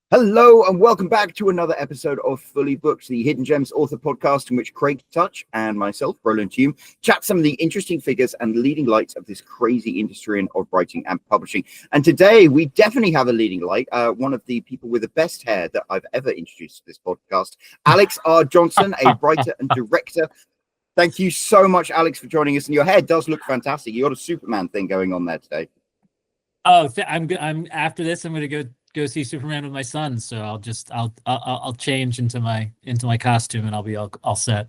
Hello and welcome back to another episode of Fully Booked, the Hidden Gems author podcast in which Craig Touch and myself, Roland Hume, chat some of the interesting figures and leading lights of this crazy industry of writing and publishing. And today we definitely have a leading light, one of the people with the best hair that I've ever introduced to this podcast, Alex R. Johnson, a writer and director. Thank you so much, Alex, for joining us. And your hair does look fantastic. You got a Superman thing going on there today. Oh, I'm after this. I'm going to go see Superman with my son. So I'll change into my costume and I'll be all set.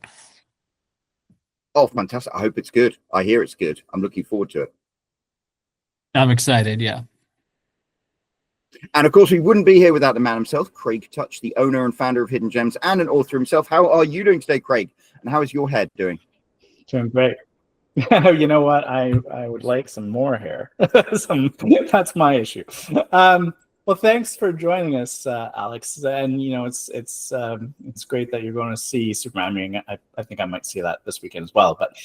Oh, fantastic! I hope it's good. I hear it's good. I'm looking forward to it. I'm excited. Yeah. And of course, we wouldn't be here without the man himself, Craig Touch, the owner and founder of Hidden Gems and an author himself. How are you doing today, Craig? And how is your hair doing? Doing great. You know what? I would like some more hair. That's my issue. Well, thanks for joining us, Alex. And you know, it's great that you're going to see Superman. I mean, I think I might see that this weekend as well. But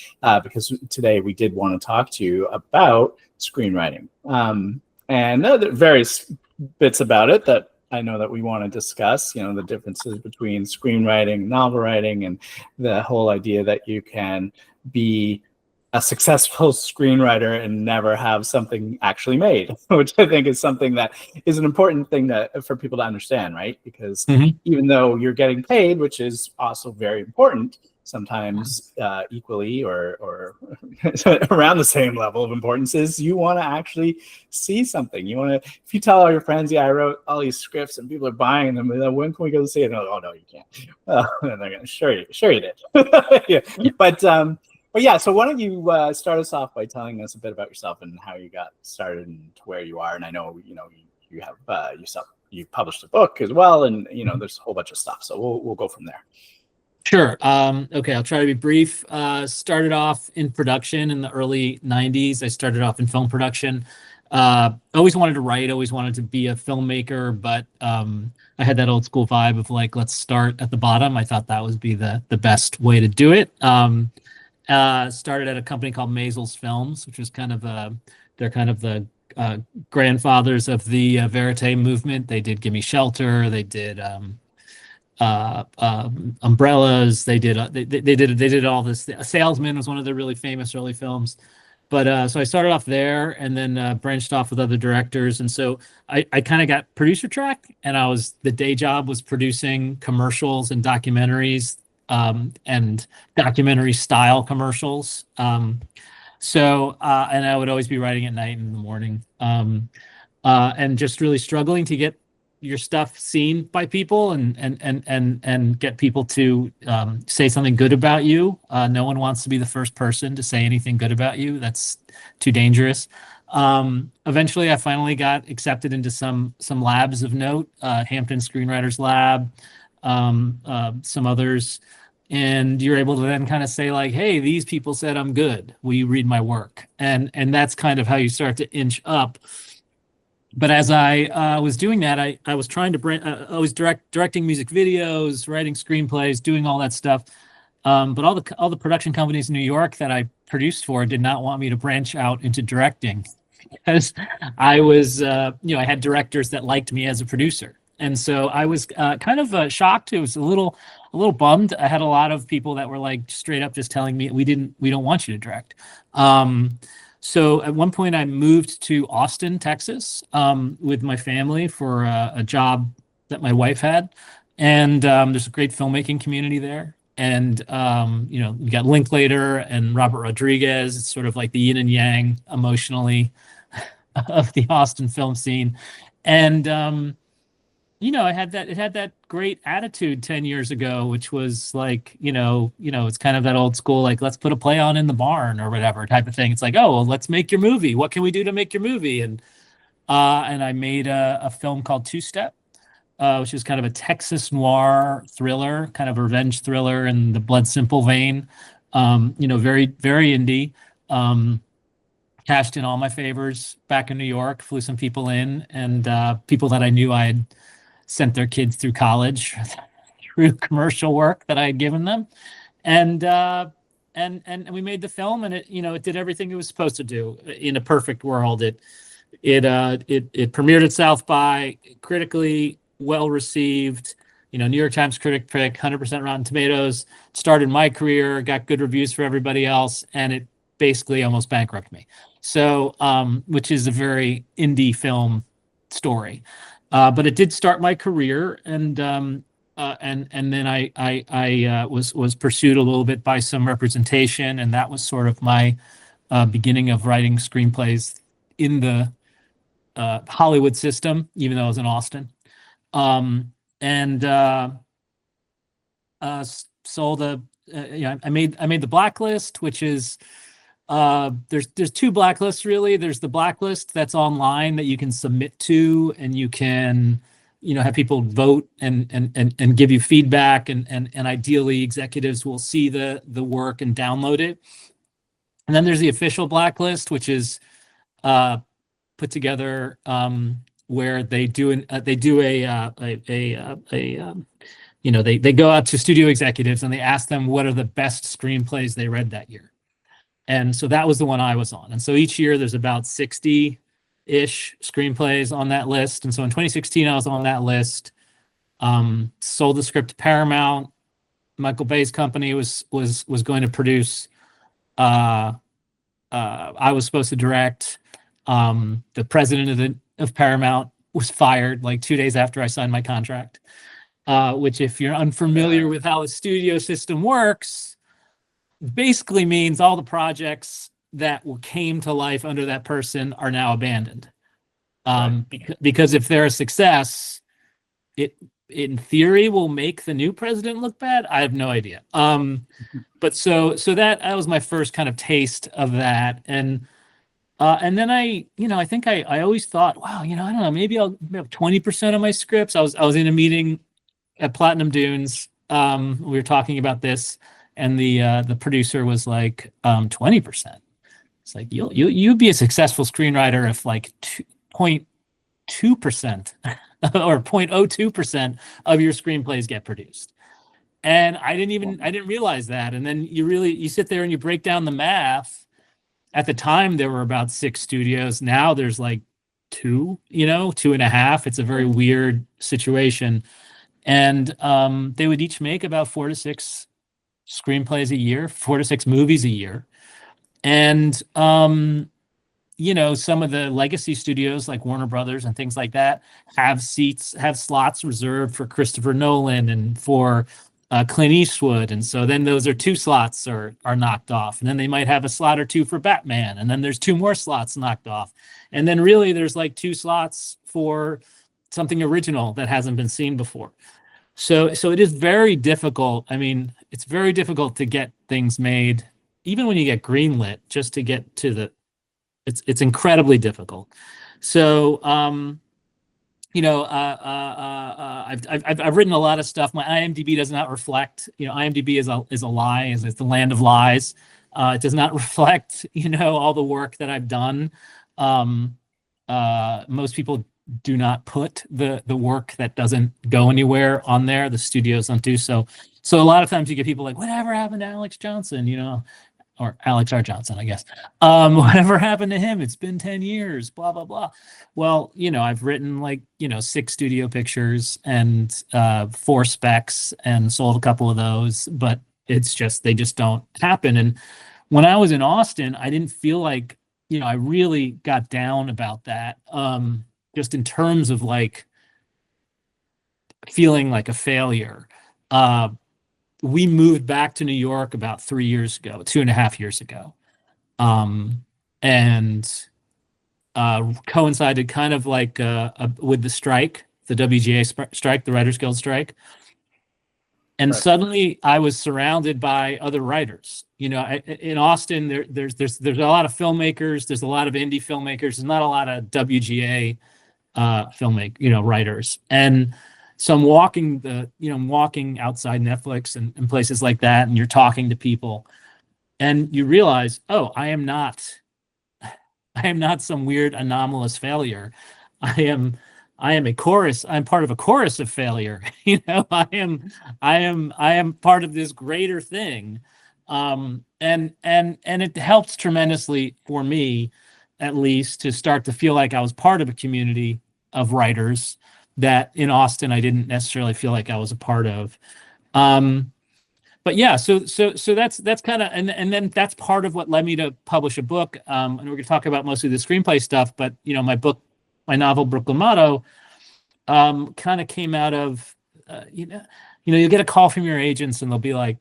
because today we did want to talk to you about screenwriting, and there are various bits about it that I know that we want to discuss. You know, the differences between screenwriting, novel writing, and the whole idea that you can be a successful screenwriter and never have something actually made, which I think is something that is an important thing for people to understand, right? Because even though you're getting paid, which is also very important, sometimes equally or around the same level of importance is you want to actually see something. You want to, if you tell all your friends, yeah, I wrote all these scripts and people are buying them, when can we go see it? And oh no, you can't. And they're going, sure you did. Yeah. But yeah, so why don't you start us off by telling us a bit about yourself and how you got started and to where you are. And I know you have you published a book as well, and there's a whole bunch of stuff. So we'll go from there. Sure. Okay, I'll try to be brief. Started off in production in the early 90s. I started off in film production. Always wanted to write, always wanted to be a filmmaker, but I had that old school vibe of like, let's start at the bottom. I thought that would be the best way to do it. Started at a company called Maisels Films, which was they're kind of the grandfathers of the verite movement. They did Gimme Shelter. They did Umbrellas. They did all this. A Salesman was one of their really famous early films. But so I started off there and then branched off with other directors. And so I kind of got producer track, and the day job was producing commercials and documentaries. And documentary style commercials. And I would always be writing at night and in the morning, and just really struggling to get your stuff seen by people and get people to say something good about you. No one wants to be the first person to say anything good about you. That's too dangerous. Eventually I finally got accepted into some labs of note, Hampton Screenwriters Lab, some others. And you're able to then kind of say like, hey, these people said I'm good. Will you read my work? And that's kind of how you start to inch up. But as I was doing that, I was trying to I was directing music videos, writing screenplays, doing all that stuff. But all the production companies in New York that I produced for did not want me to branch out into directing, because I was, I had directors that liked me as a producer. And so I was kind of shocked. It was a little bummed. I had a lot of people that were like straight up just telling me we don't want you to direct. So at one point I moved to Austin, Texas, with my family for a job that my wife had. And there's a great filmmaking community there. And you got Linklater and Robert Rodriguez. It's sort of like the yin and yang emotionally of the Austin film scene. And it had that great attitude 10 years ago, which was like, it's kind of that old school, like, let's put a play on in the barn or whatever type of thing. It's like, oh, well, let's make your movie. What can we do to make your movie? And I made a film called Two Step, which is kind of a Texas noir thriller, kind of a revenge thriller in the Blood Simple vein. Very, very indie. Cashed in all my favors back in New York, flew some people in, and people that I knew I had sent their kids through college through commercial work that I had given them. And we made the film, and it did everything it was supposed to do in a perfect world. It premiered at South by, critically well received, New York Times critic pick, 100% Rotten Tomatoes, started my career, got good reviews for everybody else, and it basically almost bankrupted me. So, which is a very indie film story. But it did start my career, and then I was pursued a little bit by some representation, and that was sort of my beginning of writing screenplays in the Hollywood system, even though I was in Austin. And sold I made the Blacklist, which is there's two blacklists really. There's the Blacklist that's online that you can submit to, and you can have people vote and give you feedback, and ideally executives will see the work and download it. And then there's the official Blacklist, which is put together where they go out to studio executives and they ask them what are the best screenplays they read that year. And so that was the one I was on. And so each year there's about 60-ish screenplays on that list. And so in 2016 I was on that list. Sold the script to Paramount. Michael Bay's company was going to produce. I was supposed to direct. The president of Paramount was fired like 2 days after I signed my contract, which, if you're unfamiliar with how the studio system works, basically means all the projects that came to life under that person are now abandoned. Because if they're a success, it in theory will make the new president look bad. I have no idea. But so that was my first kind of taste of that. And then I think I always thought, wow, I don't know, maybe I'll have 20% of my scripts. I was in a meeting at Platinum Dunes. We were talking about this, and the producer was like, 20%. It's like you'd be a successful screenwriter if like 0.2% or 0.02% of your screenplays get produced. And I didn't realize that. And then you sit there and you break down the math. At the time, there were about 6 studios. Now there's like 2, 2.5. It's a very weird situation. And they would each make about 4 to 6 screenplays a year, 4 to 6 movies a year. And, some of the legacy studios like Warner Brothers and things like that have slots reserved for Christopher Nolan and for Clint Eastwood, and so then those are 2 slots are knocked off, and then they might have a slot or 2 for Batman, and then there's 2 more slots knocked off, and then really there's like 2 slots for something original that hasn't been seen before. So it is very difficult. I mean, it's very difficult to get things made, even when you get greenlit. Just to get to it's incredibly difficult. So I've written a lot of stuff. My IMDb does not reflect, IMDb is a lie, it's the land of lies. It does not reflect, all the work that I've done. Most people do not put the work that doesn't go anywhere on there. The studios don't do so. So a lot of times you get people like, whatever happened to Alex Johnson, or Alex R. Johnson, I guess. Whatever happened to him? It's been 10 years, blah, blah, blah. Well, I've written 6 studio pictures and 4 specs and sold a couple of those, but it's just, they just don't happen. And when I was in Austin, I didn't feel like, I really got down about that. Just in terms of feeling like a failure. We moved back to New York about 3 years ago, 2.5 years ago. And coincided kind of with the strike, the WGA strike, the Writers Guild strike. And suddenly I was surrounded by other writers. In Austin, there's a lot of filmmakers, there's a lot of indie filmmakers, there's not a lot of WGA writers. And so I'm walking outside Netflix and places like that, and you're talking to people, and you realize, oh, I am not some weird anomalous failure. I am a chorus. I'm part of a chorus of failure. I am part of this greater thing. And it helps tremendously for me, at least, to start to feel like I was part of a community of writers. that in Austin I didn't necessarily feel like I was a part of. But yeah, so that's kind of, and then that's part of what led me to publish a book. And we're going to talk about mostly the screenplay stuff, but my novel Brooklyn Motto, kind of came out of, you'll get a call from your agents and they'll be like,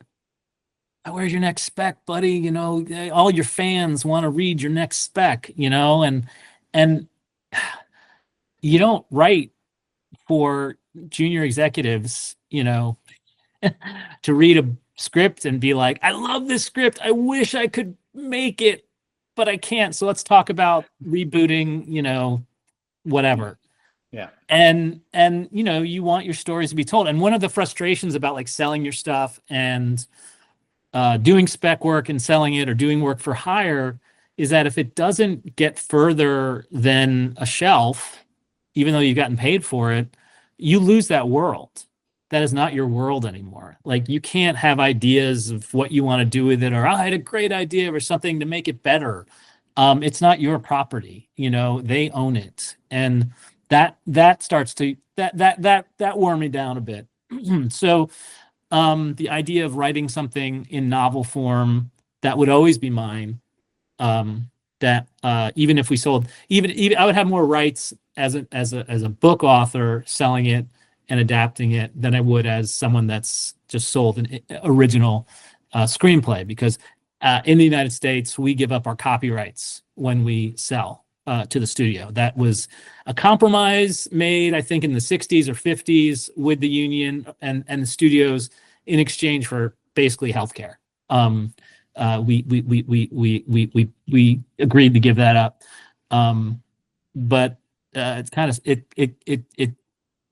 "Oh, where's your next spec, buddy? All your fans want to read your next spec, and you don't write for junior executives, to read a script and be like, I love this script. I wish I could make it, but I can't. So let's talk about rebooting, whatever." Yeah. And you want your stories to be told. And one of the frustrations about like selling your stuff and doing spec work and selling it, or doing work for hire, is that if it doesn't get further than a shelf, even though you've gotten paid for it, you lose that world. That is not your world anymore. Like, you can't have ideas of what you want to do with it, or I had a great idea or something to make it better. It's not your property. They own it. And that starts to that wore me down a bit. So the idea of writing something in novel form that would always be mine, that even if we sold, even I would have more rights as a book author selling it and adapting it than I would as someone that's just sold an original screenplay, because in the United States we give up our copyrights when we sell to the studio. That was a compromise made, I think, in the 60s or 50s with the union and the studios in exchange for basically healthcare. We agreed to give that up, but it's kind of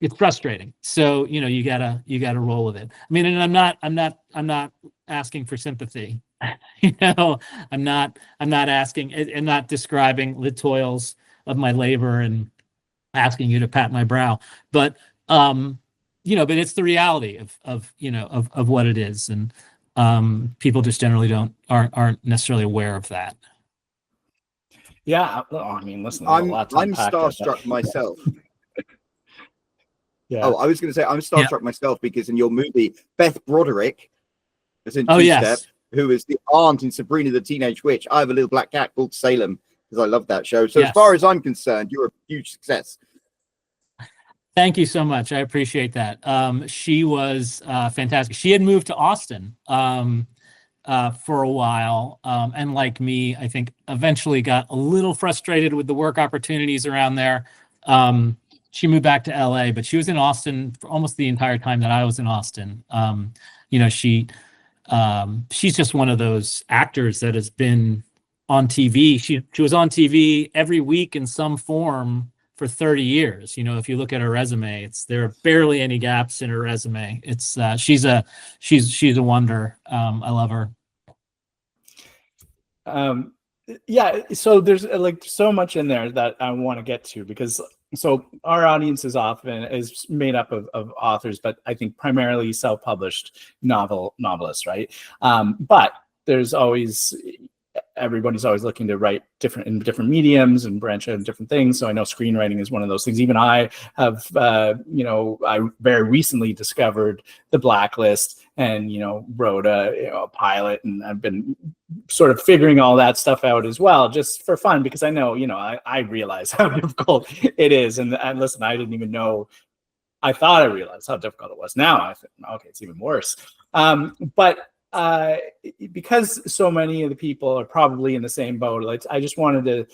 it's frustrating. So you gotta roll with it. I mean, and I'm not asking for sympathy. I'm not asking and not describing the toils of my labor and asking you to pat my brow, but but it's the reality of what it is, and people just generally aren't necessarily aware of that. Yeah, I mean, listen, I'm starstruck myself. Yeah. Oh, I was going to say I'm starstruck myself because in your movie, Beth Broderick, as in Two yes. Step, who is the aunt in Sabrina the Teenage Witch. I have a little black cat called Salem because I love that show. So as far as I'm concerned, you're a huge success. Thank you so much. I appreciate that. She was fantastic. She had moved to Austin for a while, and like me, I think eventually got a little frustrated with the work opportunities around there. She moved back to LA, but she was in Austin for almost the entire time that I was in Austin. She's just one of those actors that has been on TV. She was on TV every week in some form for 30 years. If you look at her resume, there are barely any gaps in her resume. It's she's a wonder. I love her. Yeah, so there's like so much in there that I want to get to, because so our audience is made up of authors, but I think primarily self-published novelists, right? But there's everybody's always looking to write in different mediums and branch out in different things. So I know screenwriting is one of those things. Even I have, I very recently discovered The Blacklist and, wrote a pilot, and I've been sort of figuring all that stuff out as well, just for fun, because I know, I realize how difficult it is. And listen, I didn't even know, I thought I realized how difficult it was. Now I think, okay, it's even worse. But because so many of the people are probably in the same boat, I just wanted to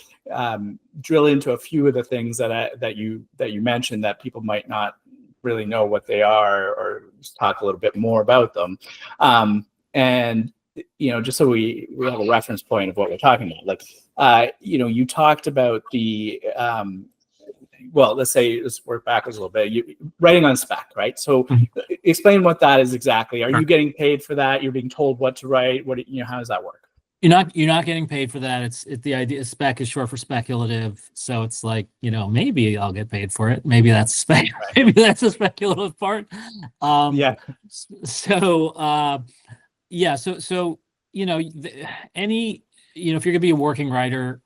drill into a few of the things that you mentioned that people might not really know what they are, or just talk a little bit more about them. And just so we have a reference point of what we're talking about. You talked about the let's work backwards a little bit. Writing on spec, right? So explain what that is exactly. Are you getting paid for that? You're being told what to write? How does that work? You're not getting paid for that. It's the idea. Spec is short for speculative. So it's like, maybe I'll get paid for it. Maybe that's spec. Maybe that's a speculative part. So if you're gonna be a working writer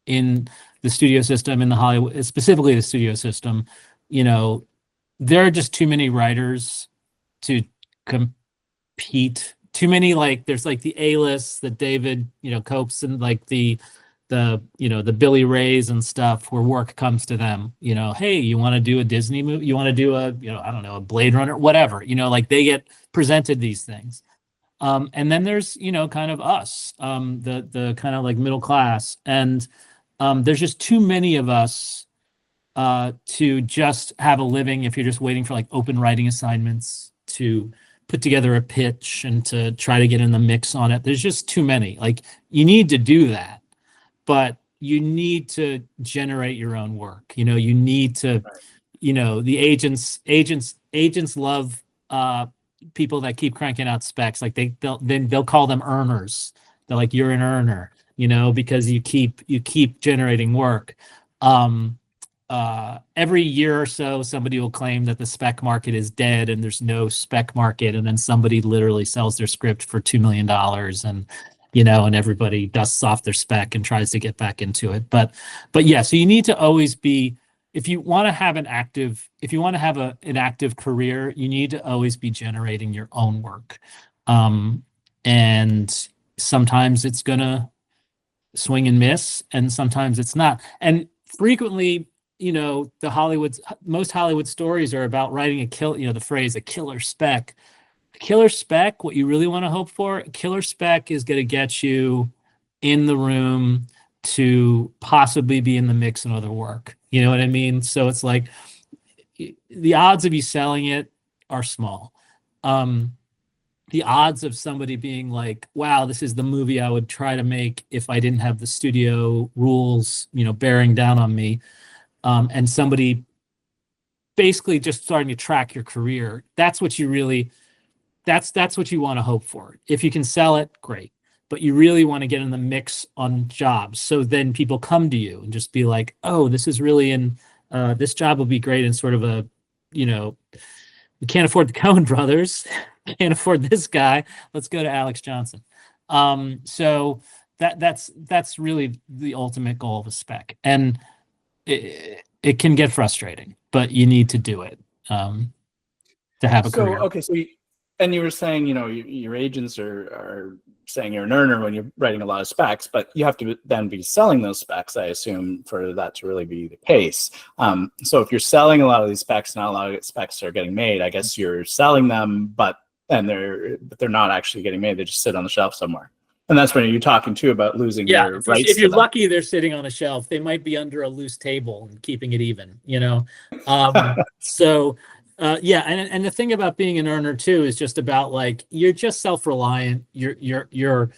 in the studio system, in the Hollywood, specifically the studio system, you know, there are just too many writers to compete. Too many, like there's like the A-list, the David, Copes, and like the Billy Rays and stuff, where work comes to them. Hey, you want to do a Disney movie? You want to do a, I don't know, a Blade Runner, whatever. Like they get presented these things. And then there's, kind of us, the kind of like middle class, and there's just too many of us to just have a living if you're just waiting for like open writing assignments to put together a pitch and to try to get in the mix on it. There's just too many. Like, you need to do that, but you need to generate your own work. You need to, the agents love people that keep cranking out specs. Like they'll call them earners. They're like, you're an earner, because you keep generating work. Every year or so, somebody will claim that the spec market is dead and there's no spec market, and then somebody literally sells their script for $2 million, and and everybody dusts off their spec and tries to get back into it. But yeah, so you need to always be, if you want to have an active career, you need to always be generating your own work. And sometimes it's gonna swing and miss, and sometimes it's not. And frequently, most Hollywood stories are about writing the phrase, a killer spec. A killer spec, what you really want to hope for, a killer spec is going to get you in the room to possibly be in the mix in other work. You know what I mean? So it's like the odds of you selling it are small. The odds of somebody being like, wow, this is the movie I would try to make if I didn't have the studio rules, bearing down on me, and somebody basically just starting to track your career, that's what you really, that's what you want to hope for. If you can sell it, great. But you really want to get in the mix on jobs. So then people come to you and just be like, oh, this is really this job will be great in sort of a, we can't afford the Coen brothers, can't afford this guy, let's go to Alex Johnson. So that's really the ultimate goal of a spec. And it can get frustrating, but you need to do it to have a career. Okay, so you were saying, your agents are saying you're an earner when you're writing a lot of specs, but you have to then be selling those specs, I assume, for that to really be the case. So if you're selling a lot of these specs, not a lot of specs are getting made, I guess you're selling them, but they're not actually getting made. They just sit on the shelf somewhere. And that's when you're talking too about losing your rights. If you're lucky, they're sitting on a shelf. They might be under a loose table and keeping it even, So yeah, and the thing about being an earner too is just about like, you're just self-reliant. You're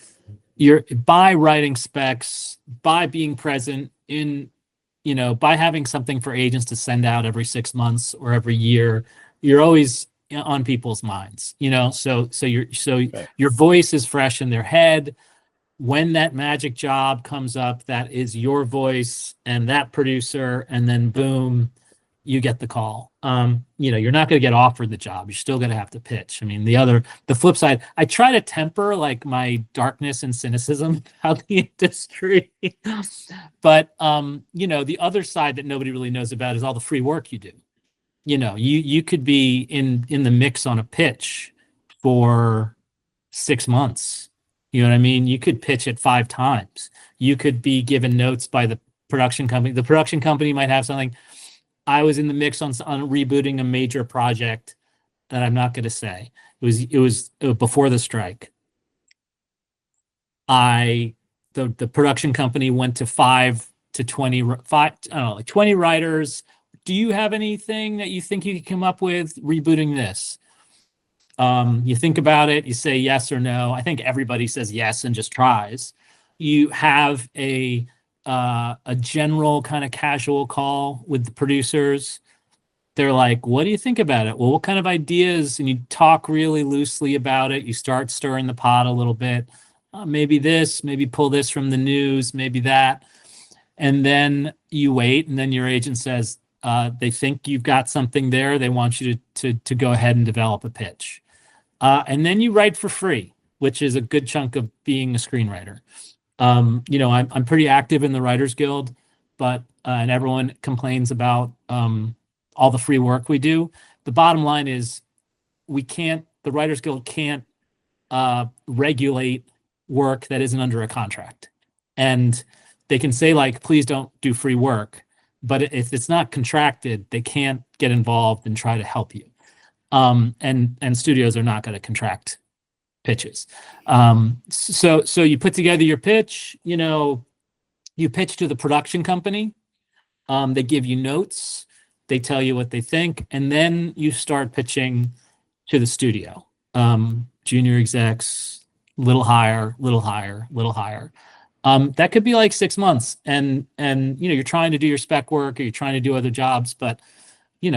by writing specs, by being present in, by having something for agents to send out every 6 months or every year, you're always on people's minds, so your voice is fresh in their head. When that magic job comes up, that is your voice and that producer, and then boom, you get the call. You're not going to get offered the job. You're still going to have to pitch. I mean, the flip side, I try to temper like my darkness and cynicism about the industry, but the other side that nobody really knows about is all the free work you do. You could be in the mix on a pitch for 6 months. You know what I mean? You could pitch it 5 times. You could be given notes by the production company. The production company might have something. I was in the mix on rebooting a major project that I'm not going to say. It was before the strike. The production company went to 5 to 20, I don't know, like 20 writers. Do you have anything that you think you could come up with rebooting this? You think about it, you say yes or no. I think everybody says yes and just tries. You have a general kind of casual call with the producers. They're like, what do you think about it? Well, what kind of ideas? And you talk really loosely about it. You start stirring the pot a little bit. Maybe this, maybe pull this from the news, maybe that. And then you wait, and then your agent says, they think you've got something there. They want you to go ahead and develop a pitch. And then you write for free, which is a good chunk of being a screenwriter. I'm pretty active in the Writers Guild, but and everyone complains about all the free work we do. The bottom line is the Writers Guild can't regulate work that isn't under a contract. And they can say, like, please don't do free work. But if it's not contracted, they can't get involved and try to help you. And studios are not going to contract pitches. So you put together your pitch, you pitch to the production company. They give you notes. They tell you what they think. And then you start pitching to the studio. Junior execs, little higher. That could be like 6 months. And you're trying to do your spec work, or you're trying to do other jobs, but you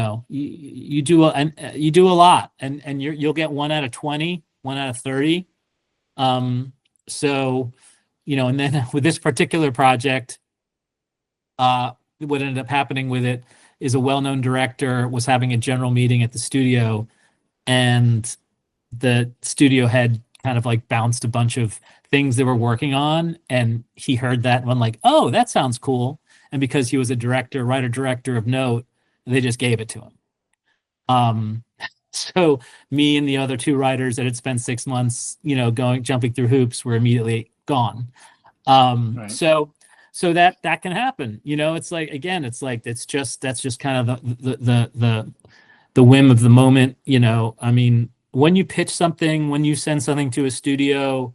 do a lot, and you'll get 1 out of 20, 1 out of 30. So, and then with this particular project, what ended up happening with it is a well-known director was having a general meeting at the studio, and the studio head kind of like bounced a bunch of things they were working on, and he heard that and went like, oh, that sounds cool. And because he was a writer-director of note, they just gave it to him. So me and the other 2 writers that had spent 6 months, jumping through hoops, were immediately gone. Right. So that can happen. It's like, again, that's just kind of the whim of the moment. I mean, when you pitch something, when you send something to a studio,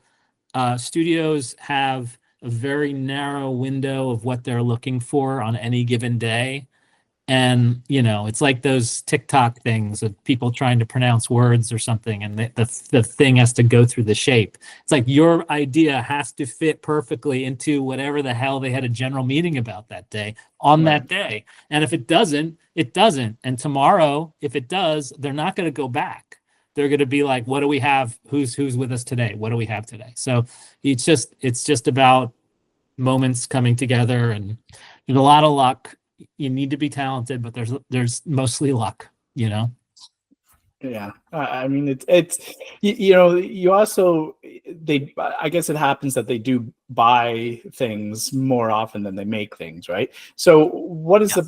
studios have a very narrow window of what they're looking for on any given day. And, it's like those TikTok things of people trying to pronounce words or something, and the thing has to go through the shape. It's like your idea has to fit perfectly into whatever the hell they had a general meeting about that day on that day. And if it doesn't, it doesn't. And tomorrow, if it does, they're not going to go back. They're going to be like, what do we have? Who's with us today? What do we have today? So it's just about moments coming together, and there's a lot of luck. You need to be talented, but there's mostly luck, Yeah. I mean, it's you also, I guess it happens that they do buy things more often than they make things, right? So what is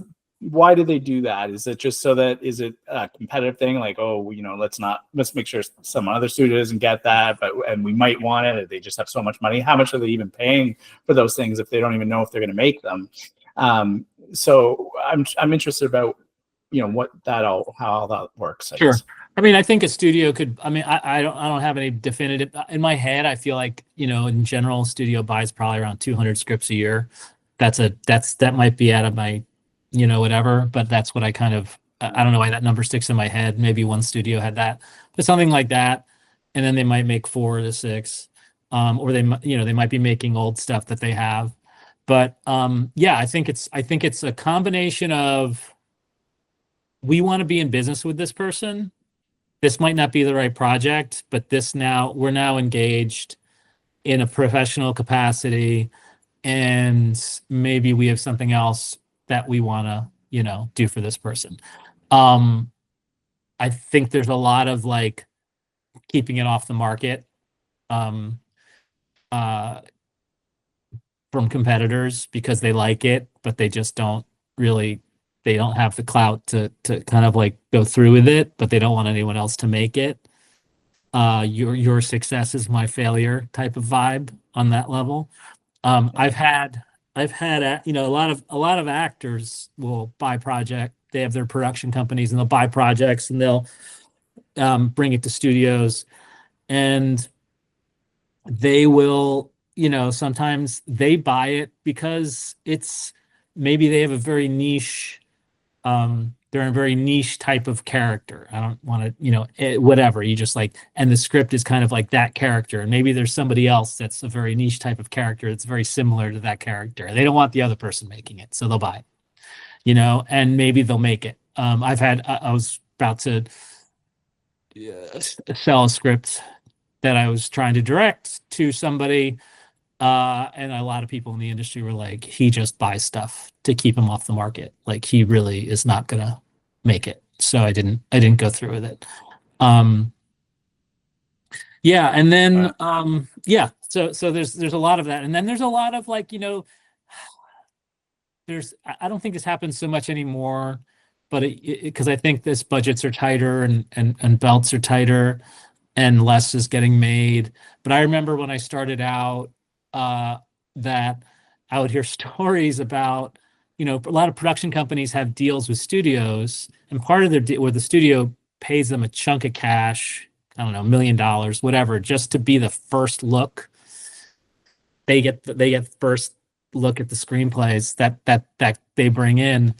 why do they do that? Is it just is it a competitive thing? Like, oh, let's make sure some other studio doesn't get that, and we might want it. They just have so much money. How much are they even paying for those things if they don't even know if they're going to make them? So I'm interested about, how that works. Sure. I mean, I think a studio could, I don't have any definitive in my head. I feel like, in general, studio buys probably around 200 scripts a year. That might be out of my, whatever, but that's what I don't know why that number sticks in my head. Maybe one studio had that, but something like that. And then they might make 4 to 6, or they might be making old stuff that they have. But I think it's a combination of, we want to be in business with this person. This might not be the right project, but we're now engaged in a professional capacity, and maybe we have something else that we want to, do for this person. I think there's a lot of like keeping it off the market. From competitors, because they like it, but they just don't have the clout to kind of like go through with it, but they don't want anyone else to make it. Your success is my failure type of vibe on that level. I've had a lot of actors will buy project. They have their production companies, and they'll buy projects, and they'll bring it to studios, and they will, sometimes they buy it because maybe they have a very niche, they're a very niche type of character. I don't want to, whatever, you just like, and the script is kind of like that character. And maybe there's somebody else that's a very niche type of character that's very similar to that character. They don't want the other person making it, so they'll buy it, and maybe they'll make it. I was about to sell a script that I was trying to direct to somebody, and a lot of people in the industry were like, he just buys stuff to keep him off the market. Like, he really is not gonna make it. So I didn't go through with it. And then so there's a lot of that. And then there's a lot of like, I don't think this happens so much anymore, but because I think this budgets are tighter and belts are tighter and less is getting made. But I remember when I started out, that I would hear stories about, a lot of production companies have deals with studios, and part of their deal where the studio pays them a chunk of cash, I don't know, $1 million, whatever, just to be the first look. They get first look at the screenplays that they bring in,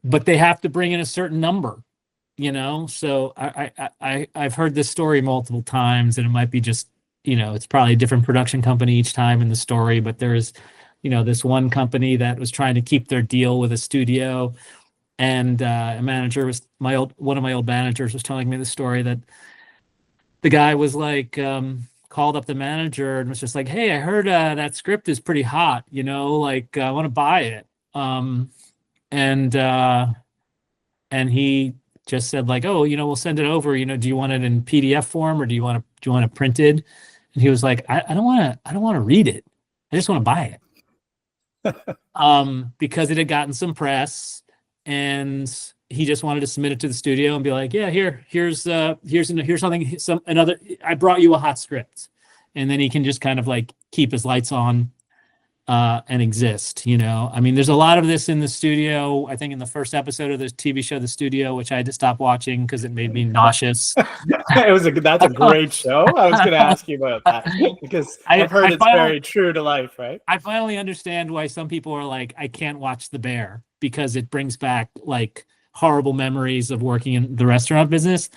but they have to bring in a certain number, So I've heard this story multiple times, and it might be just, it's probably a different production company each time in the story, but there's, this one company that was trying to keep their deal with a studio, and a manager was one of my old managers was telling me the story that the guy was like, called up the manager and was just like, "Hey, I heard that script is pretty hot, like I want to buy it." And he just said like, "Oh, we'll send it over. Do you want it in PDF form, or do you want it printed?" And he was like, I don't want to read it. I just want to buy it." Because it had gotten some press, and he just wanted to submit it to the studio and be like, "Yeah, here's something, another. I brought you a hot script," and then he can just kind of like keep his lights on, and exist. I mean, there's a lot of this in the studio. I think in the first episode of the TV show The Studio, which I had to stop watching because it made me nauseous. That's a great show. I was going to ask you about that, because I've heard it's very true to life, right? I finally understand why some people are like, I can't watch The Bear, because it brings back like horrible memories of working in the restaurant business.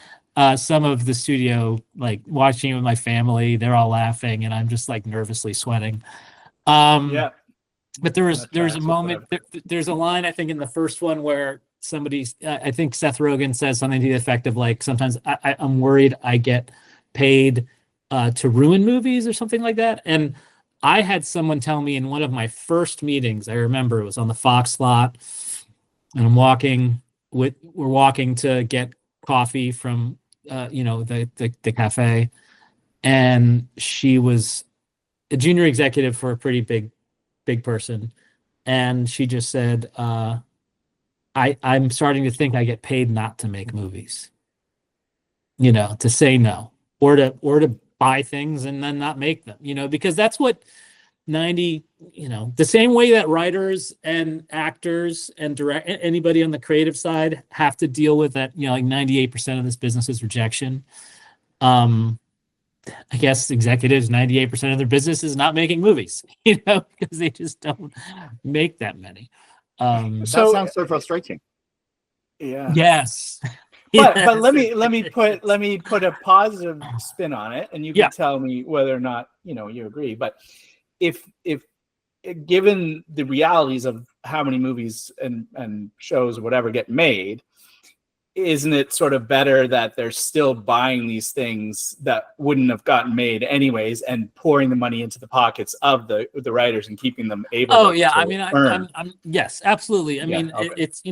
Some of the studio, like watching it with my family, they're all laughing and I'm just like nervously sweating. Yeah. But there's a moment, there's a line, I think, in the first one where I think Seth Rogen says something to the effect of like, sometimes I'm worried I get paid to ruin movies or something like that. And I had someone tell me in one of my first meetings, I remember it was on the Fox lot, and we're walking to get coffee from the cafe, and she was a junior executive for a pretty big person, and she just said, I'm starting to think I get paid not to make movies, to say no, or to buy things and then not make them, because that's what the same way that writers and actors and anybody on the creative side have to deal with that, like 98% of this business is rejection. I guess executives, 98% of their business is not making movies, because they just don't make that many. That sounds so frustrating. Yeah. Yes. But let me put a positive spin on it, and you can tell me whether or not you agree. But if given the realities of how many movies and shows or whatever get made, isn't it sort of better that they're still buying these things that wouldn't have gotten made anyways and pouring the money into the pockets of the writers and keeping them able to I mean, earn? I'm yes, absolutely. I mean, okay. it's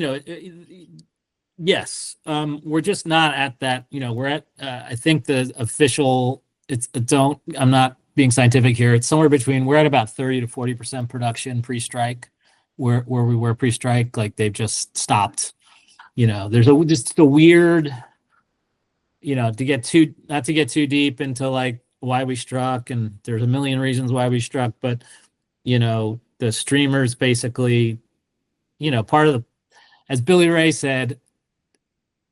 yes, we're just not at that, we're at I think the official, I'm not being scientific here, it's somewhere between, we're at about 30 to 40% production pre-strike, where we were pre-strike, like they've just stopped. There's just a weird, not to get too deep into like why we struck, and there's a million reasons why we struck, but the streamers basically, part of the, as Billy Ray said,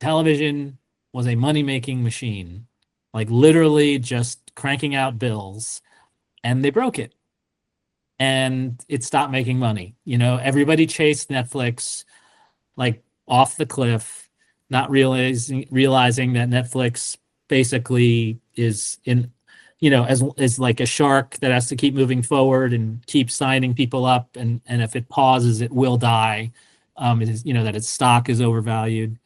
television was a money-making machine, like literally just cranking out bills, and they broke it, and it stopped making money. Everybody chased Netflix like off the cliff, not realizing that Netflix basically is in, as like a shark that has to keep moving forward and keep signing people up, and if it pauses, it will die. It is, that its stock is overvalued.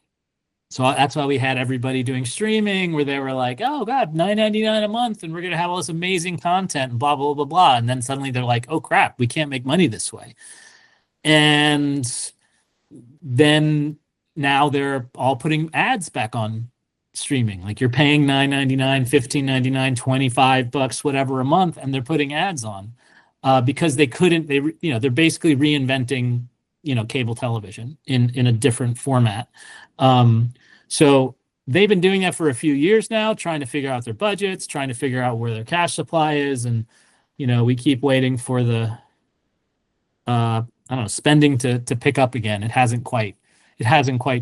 So that's why we had everybody doing streaming, where they were like, "Oh God, $9.99 a month, and we're gonna have all this amazing content and blah blah blah blah." And then suddenly they're like, "Oh crap, we can't make money this way." And then now they're all putting ads back on streaming. Like you're paying $9.99, $15.99, $25, whatever a month, and they're putting ads on because they couldn't. They're basically reinventing cable television in a different format. So they've been doing that for a few years now, trying to figure out their budgets, trying to figure out where their cash supply is, and we keep waiting for the I don't know, spending to pick up again. It hasn't quite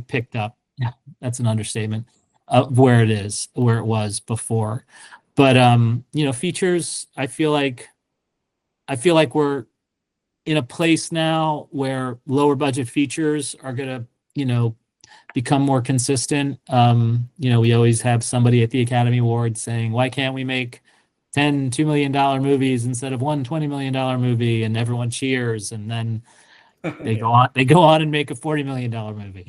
picked up. Yeah, that's an understatement of where it was before. But features, I feel like we're in a place now where lower budget features are gonna, become more consistent. We always have somebody at the Academy Awards saying, why can't we make 10 $2 million movies instead of one $20 million movie, and everyone cheers, and then they go on and make a $40 million movie.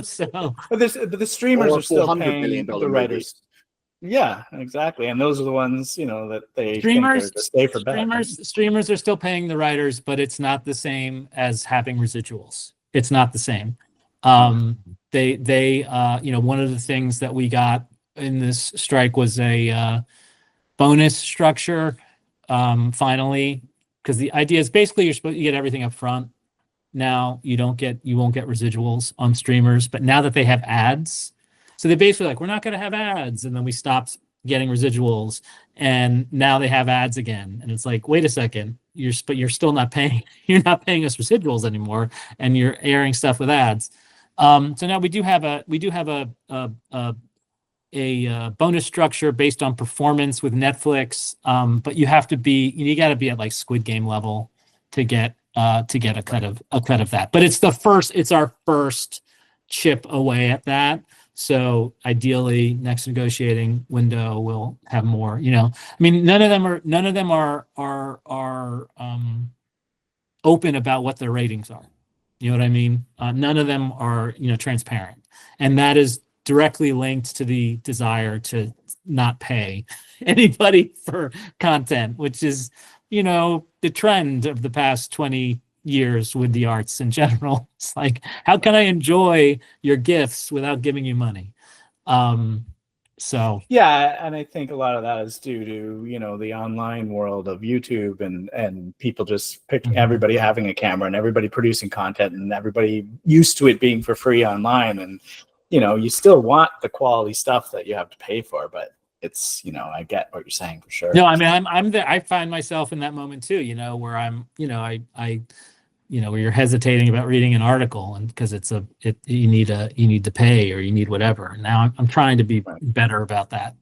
So but the streamers are still $400 paying million the writers. Yeah, exactly. And those are the ones, that they think are the safer bet. Streamers are still paying the writers, but it's not the same as having residuals. It's not the same. They one of the things that we got in this strike was a bonus structure, finally, because the idea is basically you get everything up front. Now you won't get residuals on streamers, but now that they have ads, so they basically like, we're not going to have ads, and then we stopped getting residuals, and now they have ads again, and it's like, wait a second, you're still not paying, you're not paying us residuals anymore, and you're airing stuff with ads. So now we do have a bonus structure based on performance with Netflix, but you got to be at like Squid Game level to get a cut of that. But it's our first chip away at that. So ideally, next negotiating window will have more. I mean, none of them are open about what their ratings are. You know what I mean? None of them are transparent, and that is directly linked to the desire to not pay anybody for content, which is the trend of the past 20 years with the arts in general. It's like, how can I enjoy your gifts without giving you money? So yeah, and I think a lot of that is due to the online world of YouTube and people just picking, everybody having a camera and everybody producing content and everybody used to it being for free online, and you still want the quality stuff that you have to pay for, but it's I get what you're saying for sure. No, I mean, I'm there. I find myself in that moment too, where I'm where you're hesitating about reading an article, and because you need to pay, or you need whatever. Now I'm trying to be better about that,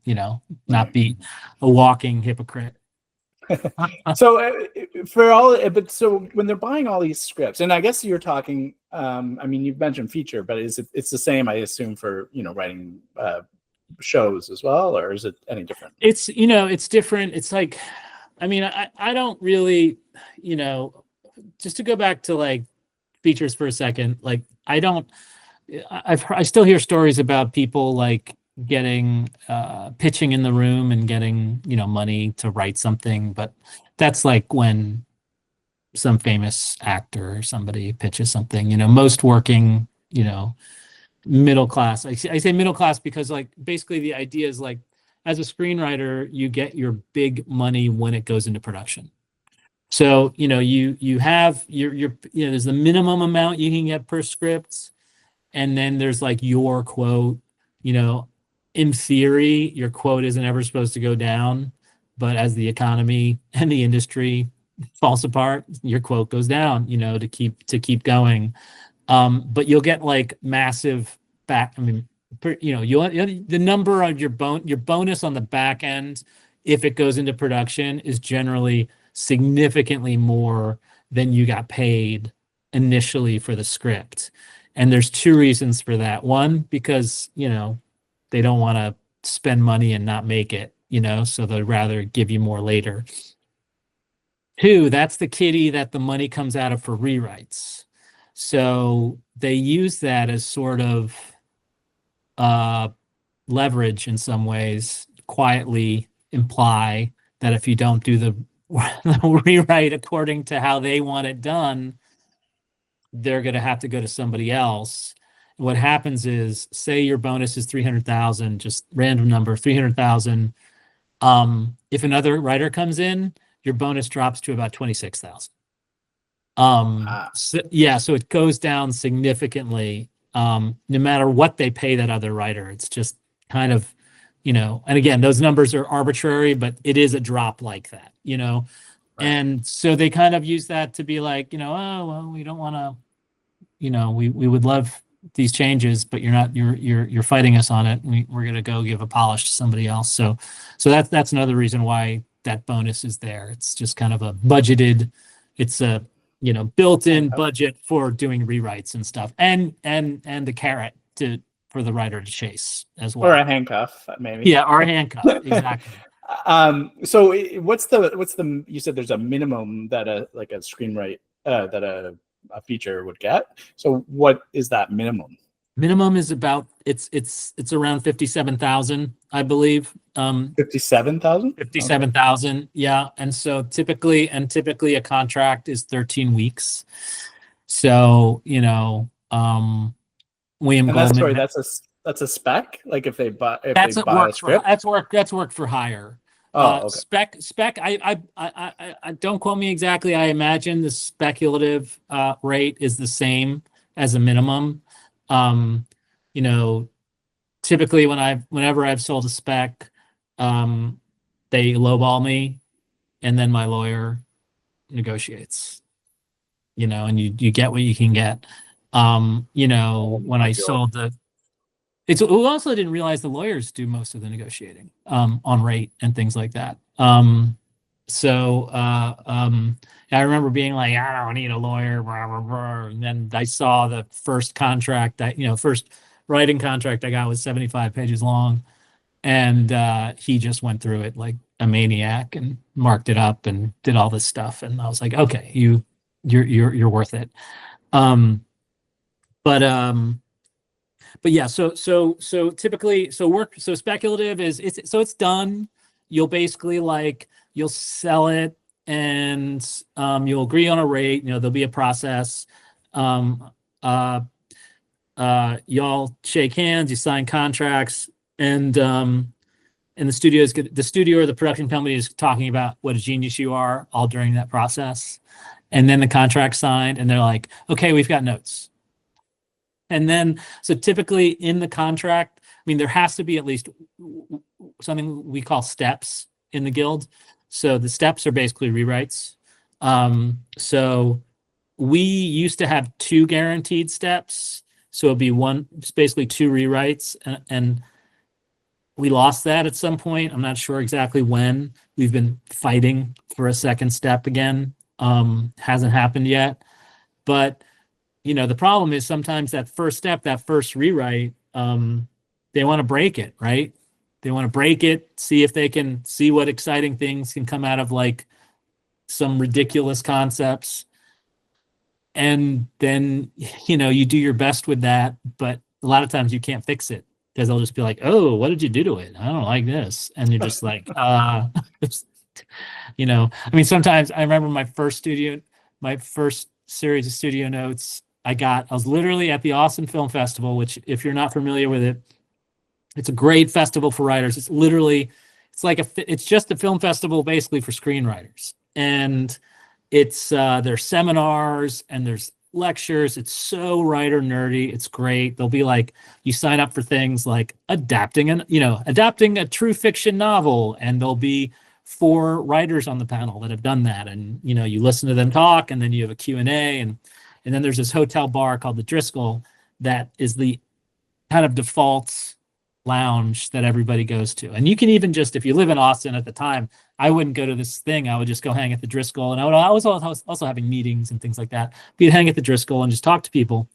not be a walking hypocrite. So so when they're buying all these scripts, and I guess you're talking, I mean, you've mentioned feature, but it's the same, I assume, for writing shows as well, or is it any different? It's it's different. It's like, I mean, I don't really, just to go back to like features for a second, like I still hear stories about people like getting pitching in the room and getting money to write something, but that's like when some famous actor or somebody pitches something. Most working middle class, I say middle class because like basically the idea is like, as a screenwriter, you get your big money when it goes into production. So you have your there's the minimum amount you can get per script, and then there's like your quote. In theory, your quote isn't ever supposed to go down, but as the economy and the industry falls apart, your quote goes down. To keep going. But you'll get like massive back. I mean, the number of your bonus on the back end, if it goes into production, is generally significantly more than you got paid initially for the script. And there's two reasons for that. One, because they don't want to spend money and not make it, so they'd rather give you more later. Two, that's the kitty that the money comes out of for rewrites. So they use that as sort of leverage in some ways, quietly imply that if you don't do the rewrite according to how they want it done, they're going to have to go to somebody else. What happens is, say your bonus is 300,000, just random number, 300,000. If another writer comes in, your bonus drops to about 26,000. So it goes down significantly, no matter what they pay that other writer. It's just kind of, and again, those numbers are arbitrary, but it is a drop like that, Right. And so they kind of use that to be like, oh, well, we don't want to, we would love these changes, but you're fighting us on it. We're going to go give a polish to somebody else. So that's another reason why that bonus is there. It's just kind of a budgeted, it's a, built-in budget for doing rewrites and stuff, and the carrot for the writer to chase as well. Or a handcuff, maybe. Yeah, or a handcuff, exactly. So what's the you said there's a minimum that a screenwrite that a feature would get. So what is that minimum? Minimum is about it's around 57,000, I believe. 57,000? 57,000, okay. Yeah. And so typically a contract is 13 weeks. So, William Goldman. That's a spec? Like if they buy a script? That's work for hire. Oh, okay. Spec. I don't quote me exactly. I imagine the speculative rate is the same as a minimum. Typically whenever I've sold a spec, they lowball me, and then my lawyer negotiates. And you get what you can get. When I sold we also didn't realize the lawyers do most of the negotiating on rate and things like that. I remember being like, I don't need a lawyer, blah, blah, blah. And then I saw the first contract first writing contract I got was 75 pages long. And he just went through it like a maniac and marked it up and did all this stuff. And I was like, okay, you're worth it. But yeah, so typically, speculative is it's done. You'll basically you'll sell it, and you'll agree on a rate. There'll be a process. Y'all shake hands, you sign contracts, and the studio or the production company is talking about what a genius you are all during that process, and then the contract signed, and they're like, okay, we've got notes. And then, so typically in the contract, there has to be at least something we call steps in the guild. So the steps are basically rewrites. So we used to have 2 guaranteed steps. So it'd be it's basically 2 rewrites. And we lost that at some point. I'm not sure exactly when. We've been fighting for a second step again. Hasn't happened yet. But the problem is sometimes that first step, that first rewrite, they want to break it, right? They want to break it, see if they can see what exciting things can come out of some ridiculous concepts. And then, you do your best with that, but a lot of times you can't fix it because they'll just be like, oh, what did you do to it? I don't like this. And you're just like, sometimes I remember my first series of studio notes I was literally at the Austin Film Festival, which if you're not familiar with it, it's a great festival for writers. It's just a film festival basically for screenwriters. And it's there's seminars and there's lectures. It's so writer nerdy. It's great. They'll be you sign up for things like adapting a true fiction novel, and there'll be 4 writers on the panel that have done that. And, you listen to them talk, and then you have a Q&A, and then there's this hotel bar called the Driscoll that is the kind of default lounge that everybody goes to. And you can even just, if you live in Austin at the time, I wouldn't go to this thing. I would just go hang at the Driscoll. And I was also having meetings and things like that. We'd hang at the Driscoll and just talk to people.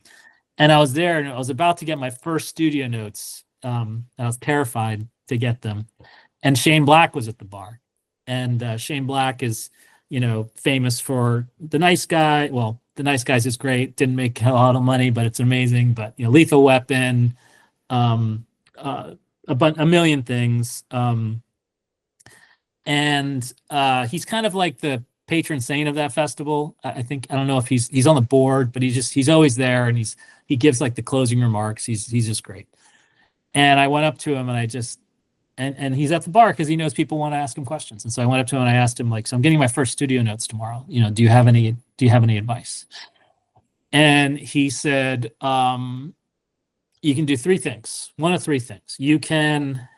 And I was there, and I was about to get my first studio notes. I was terrified to get them. And Shane Black was at the bar. And Shane Black is, famous for The Nice Guy. Well, The Nice Guys is great. Didn't make a lot of money, but it's amazing. But Lethal Weapon, a million things. And he's kind of like the patron saint of that festival. I don't know if he's on the board, but he's always there, and he gives the closing remarks. He's just great. And I went up to him and I just and he's at the bar because he knows people want to ask him questions. And so I went up to him and I asked him, like, so I'm getting my first studio notes tomorrow. You know, do you have any advice? And he said, you can do three things. One of three things. You can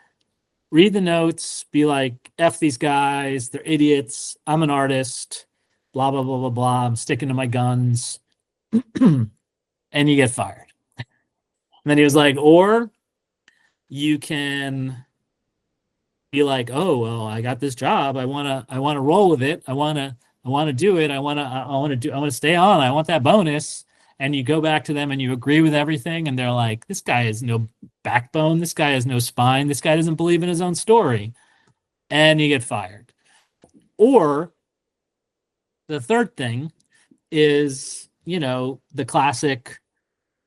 read the notes, be like, F these guys, they're idiots. I'm an artist, blah, blah, blah, blah, blah. I'm sticking to my guns. And you get fired. And then he was like, or you can be like, oh, well, I got this job. I want to roll with it. I want to do it. I want to stay on. I want that bonus. And you go back to them and you agree with everything. And they're like, this guy has no backbone. This guy has no spine. This guy doesn't believe in his own story. And you get fired. Or the third thing is, you know, the classic,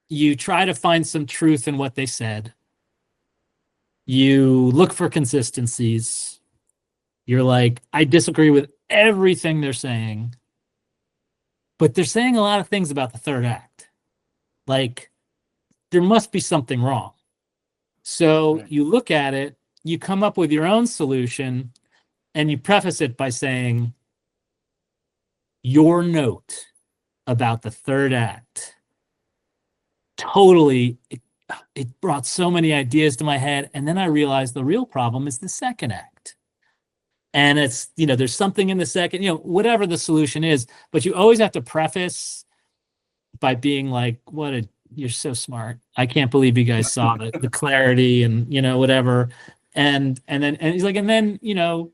you try to find some truth in what they said. You look for consistencies. You're like, I disagree with everything they're saying. But they're saying a lot of things about the third act. Like, there must be something wrong. So you look at it, you come up with your own solution, and you preface it by saying, your note about the third act totally, it brought so many ideas to my head. And then I realized the real problem is the second act. And it's, you know, there's something in the second, you know, whatever the solution is, but you always have to preface by being like, you're so smart. I can't believe you guys saw the clarity and, you know, whatever. And he's like, and then, you know,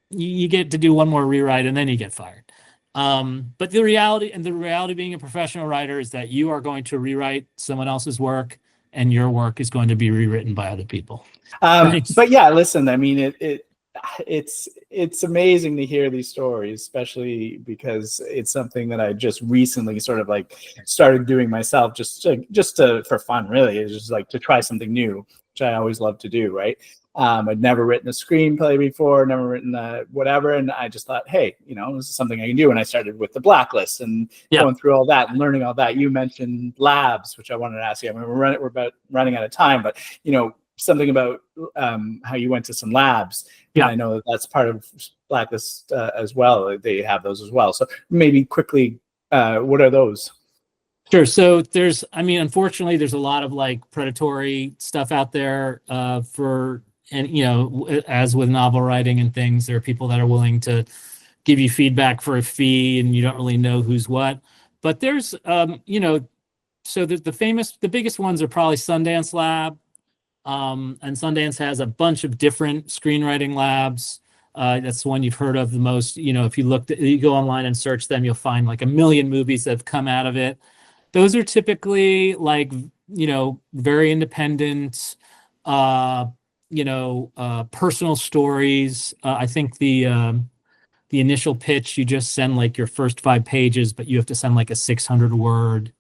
you get to do one more rewrite and then you get fired. But the reality being a professional writer is that you are going to rewrite someone else's work and your work is going to be rewritten by other people. But yeah, listen, I mean, it's amazing to hear these stories, especially because it's something that I just recently sort of like started doing myself, just for fun, really. It's just like to try something new, which I always love to do, right? I'd never written a screenplay before, never written whatever, and I just thought, hey, you know, this is something I can do. And I started with the Blacklist and going through all that and learning all that. You mentioned labs, which I wanted to ask you. I mean, we're about running out of time, but you know, something about how you went to some labs. Yeah, I know that's part of Blacklist as well. They have those as well. So maybe quickly, what are those? Sure. So unfortunately, there's a lot of like predatory stuff out there and you know, as with novel writing and things, there are people that are willing to give you feedback for a fee, and you don't really know who's what. But there's, you know, so the biggest ones are probably Sundance Lab. And Sundance has a bunch of different screenwriting labs. That's the one you've heard of the most. You know, if you go online and search them, you'll find like 1 million movies that have come out of it. Those are typically like, you know, very independent, you know, personal stories. I think the initial pitch, you just send like your first 5 pages, but you have to send like a 600-word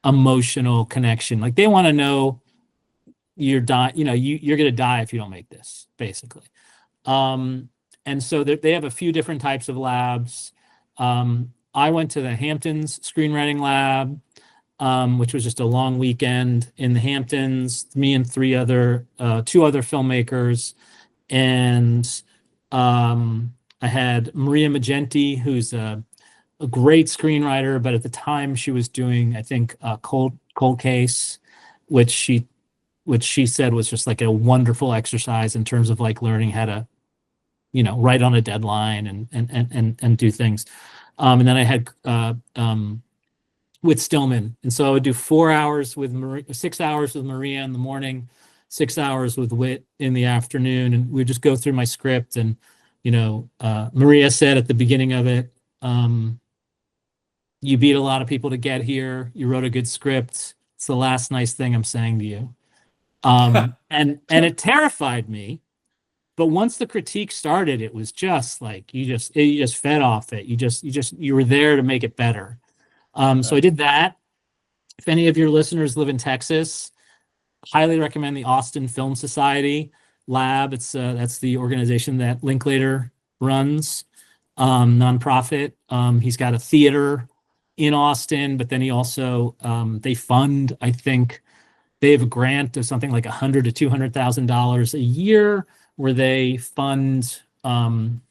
emotional connection. Like they want to know you're going to die if you don't make this, basically. And so they have a few different types of labs. I went to the Hamptons Screenwriting Lab, which was just a long weekend in the Hamptons, me and 2 other filmmakers. And I had Maria Magenti, who's a great screenwriter, but at the time she was doing, I think, Cold Case, which she said was just like a wonderful exercise in terms of like learning how to, you know, write on a deadline and do things. And then I had with Stillman, and so I would do 4 hours with Maria, 6 hours with Maria in the morning, 6 hours with Whit in the afternoon, and we'd just go through my script. And you know, Maria said at the beginning of it, you beat a lot of people to get here. You wrote a good script. It's the last nice thing I'm saying to you. And it terrified me. But once the critique started, it was just like you just fed off it. You were there to make it better. So I did that. If any of your listeners live in Texas, highly recommend the Austin Film Society Lab. That's the organization that Linklater runs, nonprofit. He's got a theater in Austin, but then he also they fund, I think they have a grant of something like $100,000 to $200,000 a year where they fund, they'll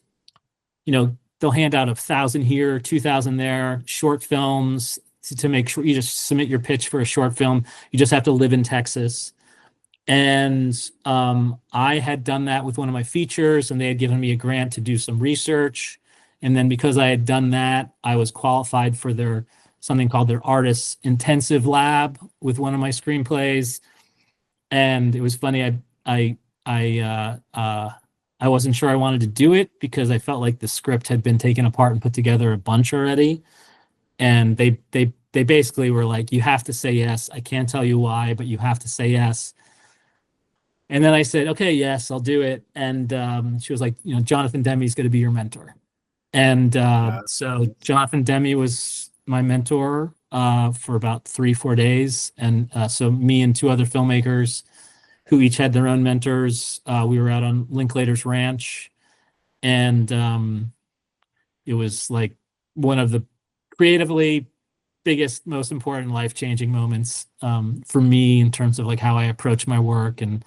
hand out 1,000 here, 2,000 there, short films to make sure you just submit your pitch for a short film. You just have to live in Texas. And I had done that with one of my features, and they had given me a grant to do some research. And then because I had done that, I was qualified for something called their Artists Intensive Lab with one of my screenplays. And it was funny. I wasn't sure I wanted to do it because I felt like the script had been taken apart and put together a bunch already. And they basically were like, you have to say yes. I can't tell you why, but you have to say yes. And then I said, okay, yes, I'll do it. And she was like, Jonathan Demme's going to be your mentor. And so Jonathan Demme was my mentor for about 3-4 days. And so me and 2 other filmmakers who each had their own mentors, we were out on Linklater's ranch. And it was like one of the creatively biggest, most important life-changing moments for me in terms of like how I approach my work and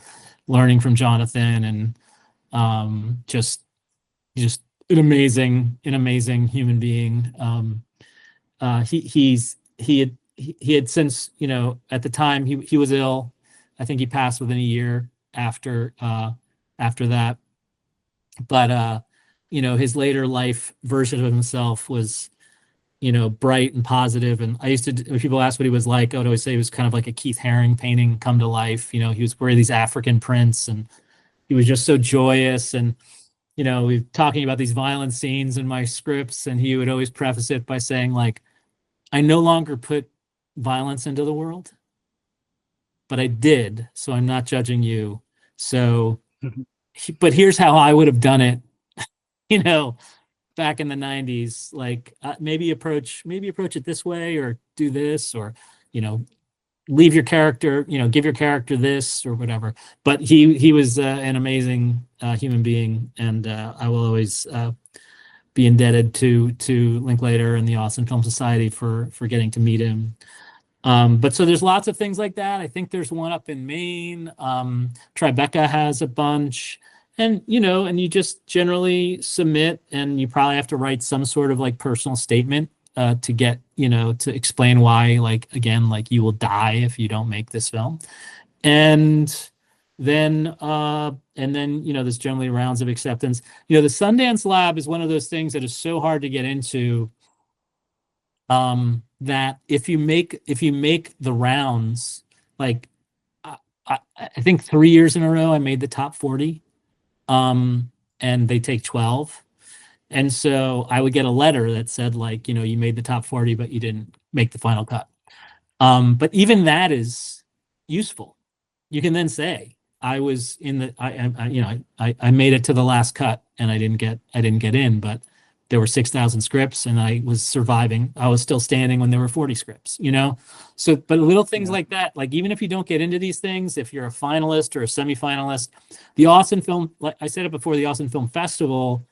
learning from Jonathan, and just an amazing human being. He had since, at the time he was ill. I think he passed within a year after that. But his later life version of himself was, bright and positive. And I used to, when people ask what he was like, I would always say he was kind of like a Keith Haring painting come to life. He was wearing these African prints, and he was just so joyous. And, we were talking about these violent scenes in my scripts, and he would always preface it by saying, like, I no longer put violence into the world, but I did. So I'm not judging you. So, but here's how I would have done it, back in the 90s, like maybe approach it this way, or do this, or, leave your character, give your character this or whatever. But he was an amazing human being. And I will always be indebted to Linklater and the Austin Film Society for getting to meet him. But so there's lots of things like that. I think there's one up in Maine. Tribeca has a bunch. And, and you just generally submit, and you probably have to write some sort of like personal statement to get, to explain why, like, again, like you will die if you don't make this film. And then, there's generally rounds of acceptance. The Sundance Lab is one of those things that is so hard to get into, that if you make the rounds, like I think 3 years in a row, I made the top 40, and they take 12. And so I would get a letter that said, like, you made the top 40, but you didn't make the final cut. But even that is useful. You can then say, I was in the, I made it to the last cut, and I didn't get in, but there were 6,000 scripts, and I was surviving. I was still standing when there were 40 scripts, So, but little things like that, like even if you don't get into these things, if you're a finalist or a semi-finalist, the Austin Film, like I said it before, the Austin Film Festival,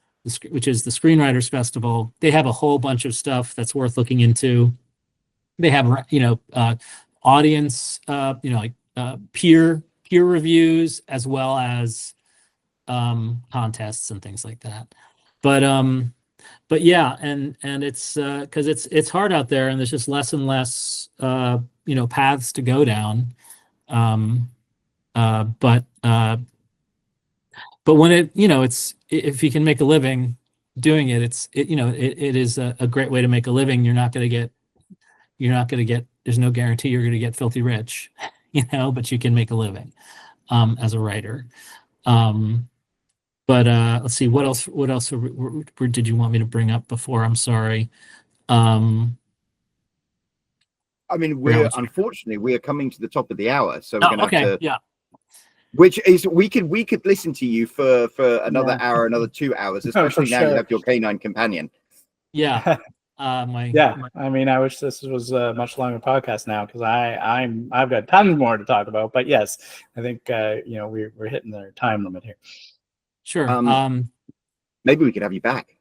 which is the Screenwriters Festival, they have a whole bunch of stuff that's worth looking into. They have, audience, peer reviews, as well as contests and things like that. But yeah, and it's because it's hard out there, and there's just less and less paths to go down. But when it's, if you can make a living doing it, it is a great way to make a living. You're not going to get, there's no guarantee you're going to get filthy rich, but you can make a living as a writer. But let's see, what else did you want me to bring up before? I'm sorry. I mean, unfortunately, we are coming to the top of the hour, so we're going to have to. Yeah. Which is, we could listen to you for another hour, another 2 hours, especially now you have your canine companion. Yeah. I mean, I wish this was a much longer podcast now, because I've got tons more to talk about. But yes, I think we're hitting the time limit here. Sure. Maybe we could have you back.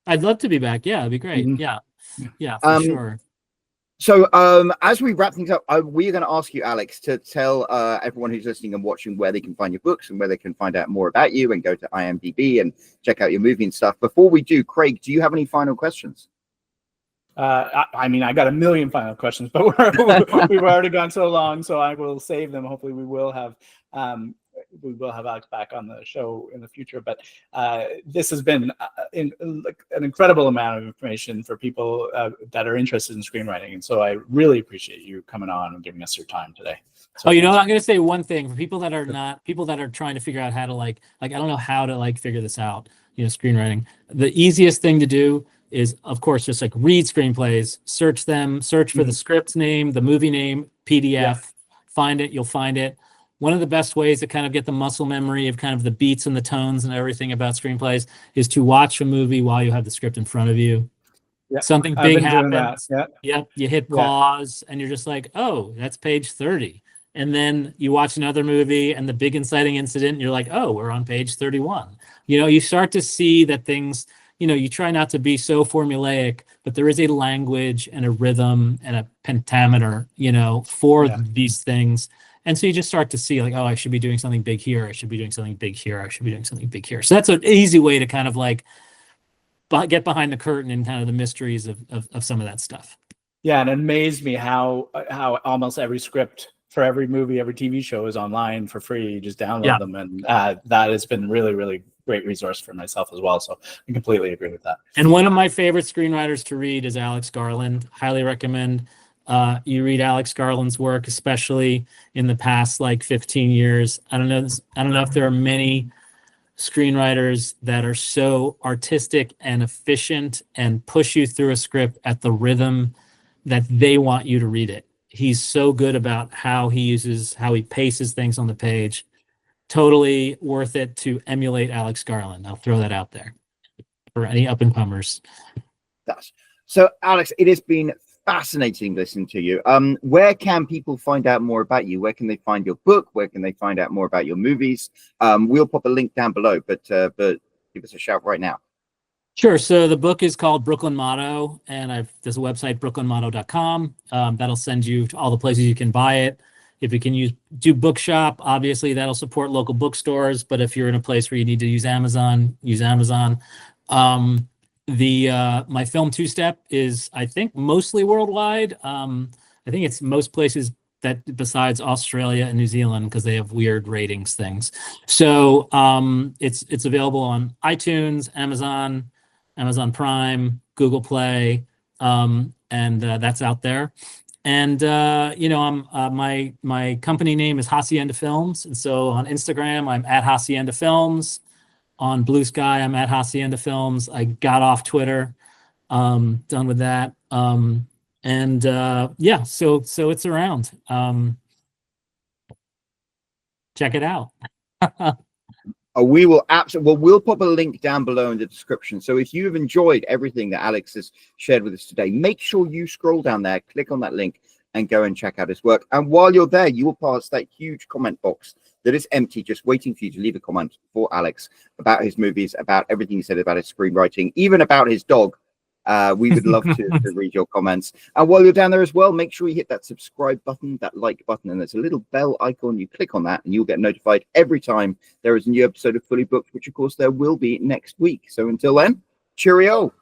I'd love to be back. Yeah, it'd be great. Mm-hmm. Yeah, for sure. So as we wrap things up, we're going to ask you, Alex, to tell everyone who's listening and watching where they can find your books and where they can find out more about you and go to IMDb and check out your movie and stuff. Before we do, Craig, do you have any final questions? I mean, I got a million final questions, but we've already gone so long, so I will save them. Hopefully we will have Alex back on the show in the future. But this has been an incredible amount of information for people that are interested in screenwriting. And so I really appreciate you coming on and giving us your time today. So I'm going to say one thing for people that are trying to figure out how to like I don't know how to figure this out, screenwriting. The easiest thing to do is, of course, just read screenplays, search for the script name, the movie name, PDF, find it, you'll find it. One of the best ways to kind of get the muscle memory of kind of the beats and the tones and everything about screenplays is to watch a movie while you have the script in front of you. Yeah, something big happens. Yep, you hit pause and you're just like, oh, that's page 30. And then you watch another movie and the big inciting incident, and you're like, oh, we're on page 31. You start to see that things, you try not to be so formulaic, but there is a language and a rhythm and a pentameter, for these things. And so you just start to see oh, I should be doing something big here. I should be doing something big here. I should be doing something big here. So that's an easy way to kind of get behind the curtain and kind of the mysteries of some of that stuff. Yeah. And it amazed me how almost every script for every movie, every TV show is online for free. You just download them. And that has been really, really great resource for myself as well. So I completely agree with that. And one of my favorite screenwriters to read is Alex Garland. Highly recommend you read Alex Garland's work, especially in the past 15 years. I don't know if there are many screenwriters that are so artistic and efficient and push you through a script at the rhythm that they want you to read it. He's so good about how he paces things on the page. Totally worth it to emulate Alex Garland. I'll throw that out there for any up-and-comers. So, Alex, it has been fascinating listening to you. Where can people find out more about you? Where can they find your book? Where can they find out more about your movies? We'll pop a link down below, but give us a shout right now. Sure. So the book is called Brooklyn Motto, and there's a website, brooklynmotto.com. That'll send you to all the places you can buy it. If you can do Bookshop, obviously that'll support local bookstores. But if you're in a place where you need to use Amazon, use Amazon. My film Two Step is, I think, mostly worldwide. I think it's most places that besides Australia and New Zealand, because they have weird ratings things. So it's available on iTunes, Amazon Prime, Google Play, and that's out there. And my company name is Hacienda Films, and so on Instagram I'm at Hacienda Films. On Blue Sky I'm at Hacienda Films. I got off Twitter, done with that. So it's around. Check it out. We will absolutely. Well, we'll pop a link down below in the description. So if you have enjoyed everything that Alex has shared with us today, make sure you scroll down there, click on that link, and go and check out his work. And while you're there, you will pass that huge comment box that is empty, just waiting for you to leave a comment for Alex about his movies, about everything he said about his screenwriting, even about his dog. We would love to read your comments. And while you're down there as well, make sure you hit that subscribe button, that like button, and there's a little bell icon. You click on that and you'll get notified every time there is a new episode of Fully Booked, which of course there will be next week. So until then, cheerio.